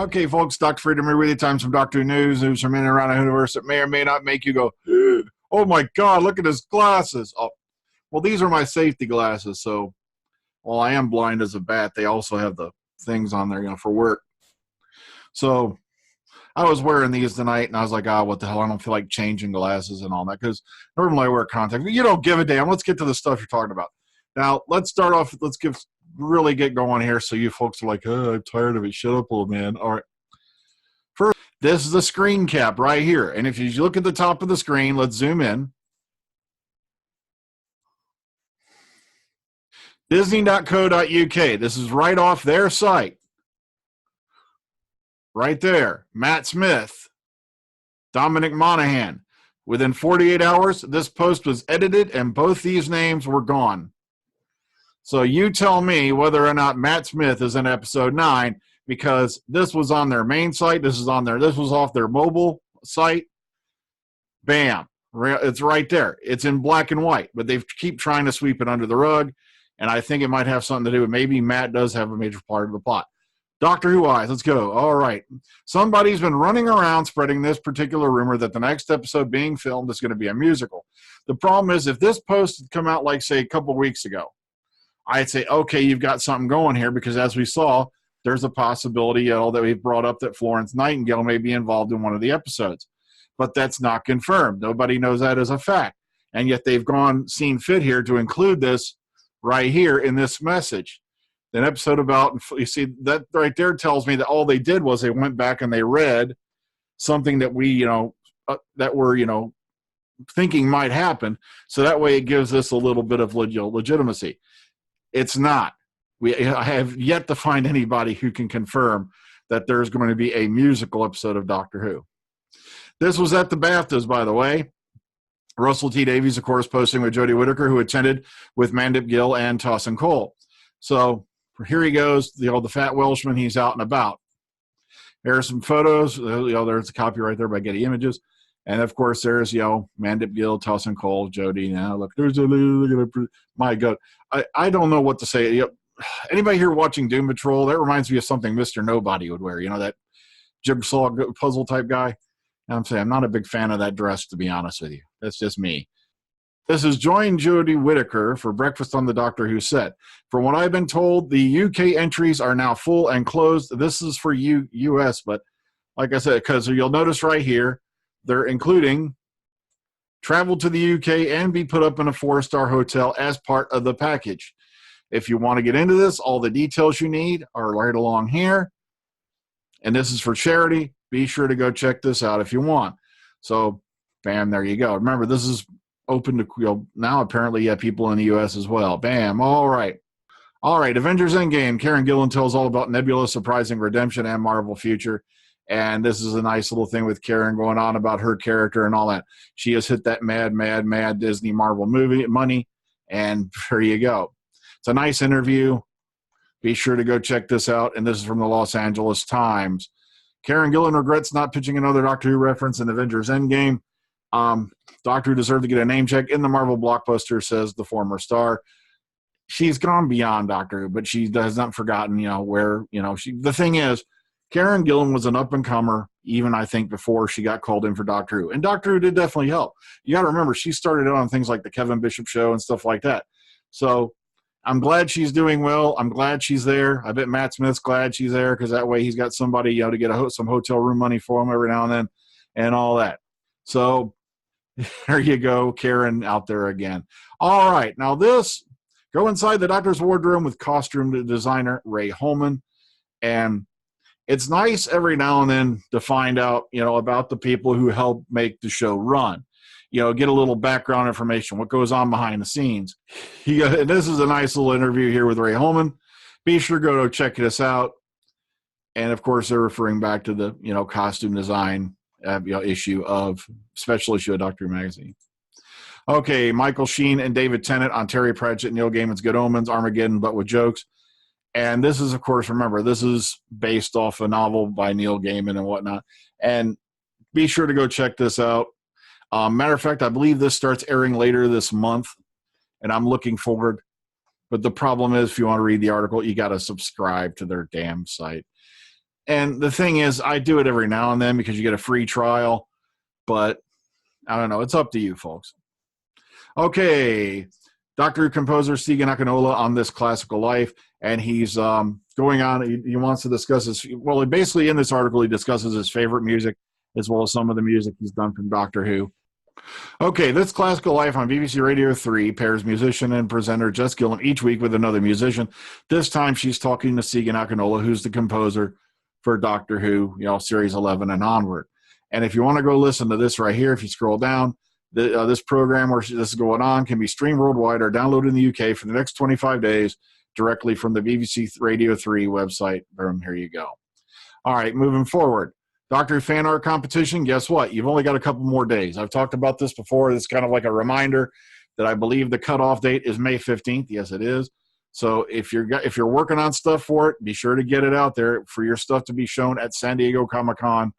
Okay, folks, Dr. Freedom here with you. Time some Doctor Who news from in and around the universe that may or may not make you go, oh my God, look at his glasses. Oh, well, these are my safety glasses. So, while I am blind as a bat, they also have the things on there, for work. So, I was wearing these tonight, and I was like, what the hell? I don't feel like changing glasses and all that, because normally I wear contacts. But you don't give a damn. Let's get to the stuff you're talking about. Now, let's start off. Let's really get going here, so you folks are like, I'm tired of it. Shut up, old man. All right. First, this is the screen cap right here. And if you look at the top of the screen, let's zoom in. Disney.co.uk. This is right off their site. Right there. Matt Smith, Dominic Monaghan. Within 48 hours, this post was edited and both these names were gone. So you tell me whether or not Matt Smith is in episode 9, because this was on their main site. This was off their mobile site. Bam. It's right there. It's in black and white, but they keep trying to sweep it under the rug. And I think it might have something to do with maybe Matt does have a major part of the plot. Doctor Who eyes, let's go. All right. Somebody's been running around spreading this particular rumor that the next episode being filmed is going to be a musical. The problem is, if this post had come out, like, say, a couple weeks ago, I'd say, okay, you've got something going here, because as we saw, there's a possibility that we've brought up that Florence Nightingale may be involved in one of the episodes. But that's not confirmed. Nobody knows that as a fact. And yet they've seen fit here to include this right here in this message. An episode about, you see, that right there tells me that all they did was they went back and they read something that we, that we're, thinking might happen. So that way it gives us a little bit of legitimacy. It's not. I have yet to find anybody who can confirm that there's going to be a musical episode of Doctor Who. This was at the BAFTAs, by the way. Russell T. Davies, of course, posting with Jodie Whittaker, who attended with Mandip Gill and Tossin Cole. So here he goes, the fat Welshman. He's out and about. There are some photos. There's a copy right there by Getty Images. And, of course, there's, Mandip Gill, Tossin Cole, Jodie. Now, look, my God. I don't know what to say. Anybody here watching Doom Patrol? That reminds me of something Mr. Nobody would wear. That jigsaw puzzle type guy. And I'm saying I'm not a big fan of that dress, to be honest with you. That's just me. This is Join Jodie Whittaker for breakfast on the Doctor Who set. From what I've been told, the UK entries are now full and closed. This is for US, but like I said, because you'll notice right here, they're including travel to the UK and be put up in a 4-star hotel as part of the package. If you want to get into this, all the details you need are right along here. And this is for charity. Be sure to go check this out if you want. So, bam, there you go. Remember, this is open to now apparently people in the US as well. Bam. All right. Avengers InGame. Karen Gillan tells all about Nebula's surprising redemption and Marvel future. And this is a nice little thing with Karen going on about her character and all that. She has hit that mad Disney Marvel movie money. And there you go. It's a nice interview. Be sure to go check this out. And this is from the Los Angeles Times. Karen Gillan regrets not pitching another Doctor Who reference in Avengers InGame. Doctor Who deserved to get a name check in the Marvel blockbuster, says the former star. She's gone beyond Doctor Who, but she has not forgotten, where, the thing is, Karen Gillan was an up-and-comer, even, I think, before she got called in for Doctor Who. And Doctor Who did definitely help. You got to remember, she started out on things like the Kevin Bishop Show and stuff like that. So I'm glad she's doing well. I'm glad she's there. I bet Matt Smith's glad she's there, because that way he's got somebody, to get some hotel room money for him every now and then and all that. So there you go, Karen out there again. All right, now go inside the Doctor's wardrobe with costume designer Ray Holman. And it's nice every now and then to find out, about the people who help make the show run. Get a little background information, what goes on behind the scenes. And this is a nice little interview here with Ray Holman. Be sure to go check this out. And, of course, they're referring back to the, costume design special issue of Doctor Who magazine. Okay, Michael Sheen and David Tennant on Terry Pratchett, Neil Gaiman's Good Omens, Armageddon, but with jokes. And this is, of course, remember, this is based off a novel by Neil Gaiman and whatnot. And be sure to go check this out. Matter of fact, I believe this starts airing later this month, and I'm looking forward. But the problem is, if you want to read the article, you got to subscribe to their damn site. And the thing is, I do it every now and then because you get a free trial. But I don't know. It's up to you, folks. Okay. Doctor Who composer Segun Akinola on This Classical Life. And he's going on. He wants to discuss his. Well, basically in this article, he discusses his favorite music as well as some of the music he's done from Doctor Who. Okay, This Classical Life on BBC Radio 3 pairs musician and presenter Jess Gillan each week with another musician. This time she's talking to Segun Akinola, who's the composer for Doctor Who, Series 11 and onward. And if you want to go listen to this right here, if you scroll down, this program where this is going on can be streamed worldwide or downloaded in the UK for the next 25 days directly from the BBC Radio 3 website. Boom, here you go. All right, moving forward. Doctor Who fan art competition, guess what? You've only got a couple more days. I've talked about this before. It's kind of like a reminder that I believe the cutoff date is May 15th. Yes, it is. So if you're working on stuff for it, be sure to get it out there for your stuff to be shown at San Diego Comic-Con.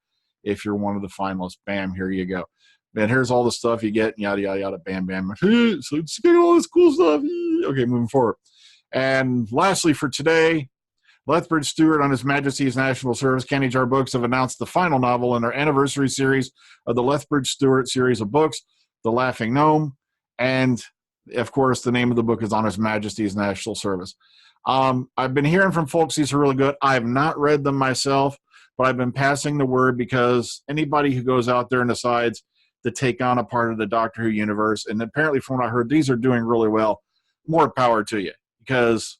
If you're one of the finalists, bam, here you go. And here's all the stuff you get, yada, yada, yada, bam, bam. So it's getting all this cool stuff. Okay, moving forward. And lastly for today, Lethbridge-Stewart on His Majesty's National Service, Kenny Jar Books have announced the final novel in their anniversary series of the Lethbridge-Stewart series of books, The Laughing Gnome, and, of course, the name of the book is On His Majesty's National Service. I've been hearing from folks these are really good. I have not read them myself, but I've been passing the word because anybody who goes out there and decides to take on a part of the Doctor Who universe, and apparently from what I heard, these are doing really well, more power to you because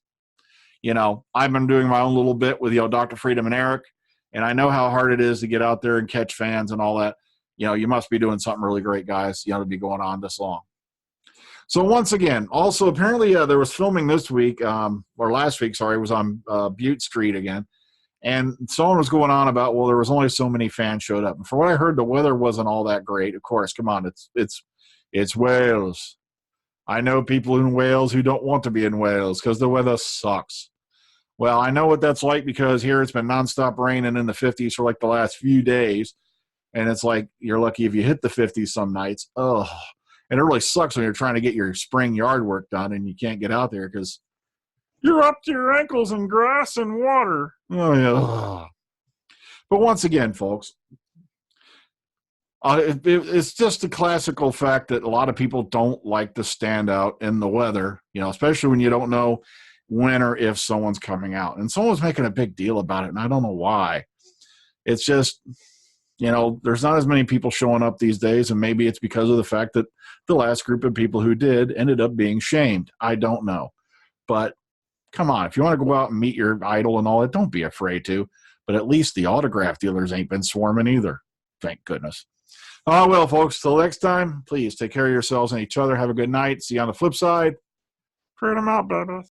I've been doing my own little bit with, Dr. Freedom and Eric, and I know how hard it is to get out there and catch fans and all that. You must be doing something really great, guys, to be going on this long. So once again, also apparently there was filming this week, or last week, sorry, it was on Butte Street again, and someone was going on about, well, there was only so many fans showed up. And for what I heard, the weather wasn't all that great. Of course, come on, it's Wales. I know people in Wales who don't want to be in Wales because the weather sucks. Well, I know what that's like because here it's been nonstop raining in the 50s for like the last few days. And it's like you're lucky if you hit the 50s some nights. Oh, and it really sucks when you're trying to get your spring yard work done and you can't get out there because you're up to your ankles in grass and water. Oh, yeah. Ugh. But once again, folks, it's just a classical fact that a lot of people don't like to stand out in the weather, especially when you don't know when or if someone's coming out. And someone's making a big deal about it, and I don't know why. It's just, there's not as many people showing up these days, and maybe it's because of the fact that the last group of people who did ended up being shamed. I don't know. But come on, if you want to go out and meet your idol and all that, don't be afraid to. But at least the autograph dealers ain't been swarming either. Thank goodness. Oh, well, folks, till next time, please take care of yourselves and each other. Have a good night. See you on the flip side. Freedom out, baby.